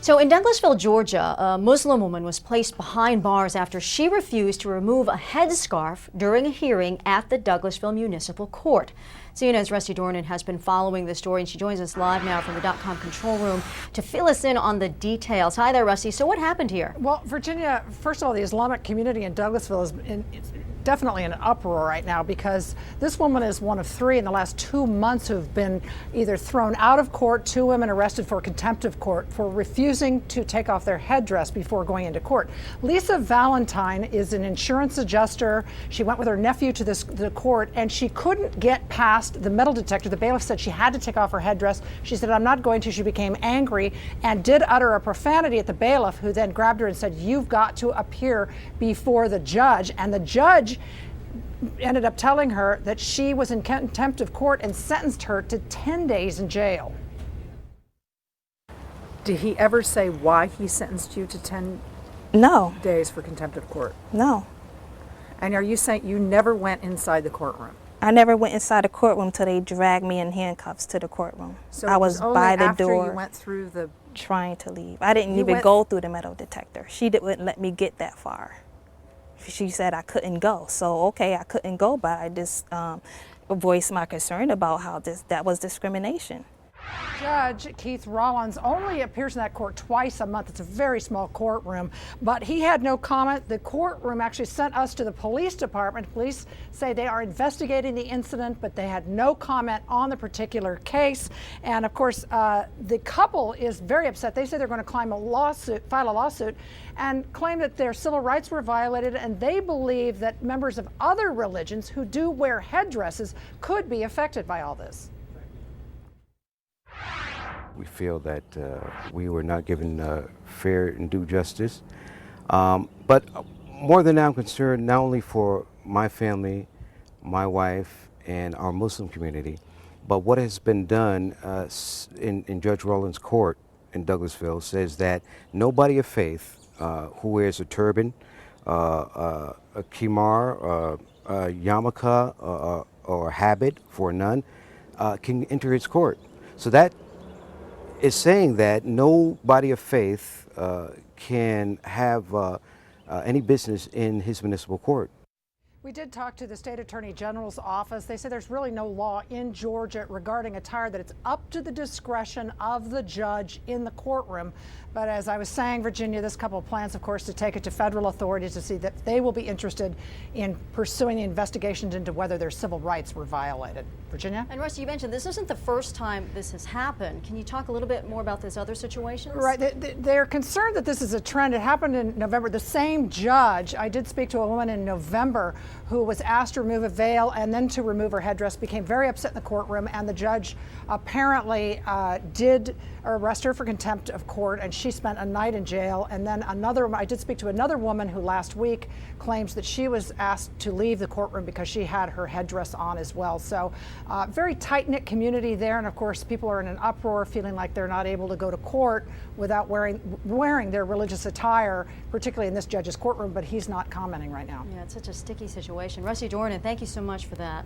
So in Douglasville, Georgia, a Muslim woman was placed behind bars after she refused to remove a headscarf during a hearing at the Douglasville Municipal Court. CNN's Rusty Dornin has been following the story, and she joins us live now from the .com control room to fill us in on the details. Hi there, Rusty. So what happened here? Well, Virginia, first of all, the Islamic community in Douglasville is definitely in an uproar right now, because this woman is one of three in the last 2 months who've been either thrown out of court, 2 women arrested for contempt of court for refusing to take off their headdress before going into court. Lisa Valentine is an insurance adjuster. She went with her nephew to the court, and she couldn't get past the metal detector. The bailiff said she had to take off her headdress. She said, "I'm not going to." She became angry and did utter a profanity at the bailiff, who then grabbed her and said, "You've got to appear before the judge." And the judge ended up telling her that she was in contempt of court and sentenced her to 10 days in jail. Did he ever say why he sentenced you to 10 days for contempt of court? No. And are you saying you never went inside the courtroom? I never went inside the courtroom until they dragged me in handcuffs to the courtroom. So I was by the after door you went through the... trying to leave. I didn't even go through the metal detector. She wouldn't let me get that far. She said I couldn't go. So, okay, I couldn't go, but I just voiced my concern about how that was discrimination. Judge Keith Rollins only appears in that court twice a month. It's a very small courtroom, but he had no comment. The courtroom actually sent us to the police department. Police say they are investigating the incident, but they had no comment on the particular case. And of course, the couple is very upset. They say they're going to file a lawsuit and claim that their civil rights were violated, and they believe that members of other religions who do wear headdresses could be affected by all this. We feel that we were not given fair and due justice. But more than that, I'm concerned not only for my family, my wife, and our Muslim community, but what has been done in Judge Rollins' court in Douglasville says that nobody of faith who wears a turban, a khimar, a yarmulke, or a habit for a nun can enter his court. So that is saying that no body of faith can have any business in his municipal court. We did talk to the State Attorney General's office. They said there's really no law in Georgia regarding attire, that it's up to the discretion of the judge in the courtroom. But as I was saying, Virginia, this couple plans, of course, to take it to federal authorities to see that they will be interested in pursuing the investigations into whether their civil rights were violated. Virginia? And Rusty, you mentioned this isn't the first time this has happened. Can you talk a little bit more about these other situations? Right. They're concerned that this is a trend. It happened in November. The same judge, I did speak to a woman in November who was asked to remove a veil and then to remove her headdress, became very upset in the courtroom, and the judge apparently did arrest her for contempt of court, and she spent a night in jail. And then I did speak to another woman who last week claims that she was asked to leave the courtroom because she had her headdress on as well. So very tight-knit community there, and of course people are in an uproar, feeling like they're not able to go to court without wearing their religious attire, particularly in this judge's courtroom, but he's not commenting right now. Yeah, it's such a sticky situation. Rusty Dornin, thank you so much for that.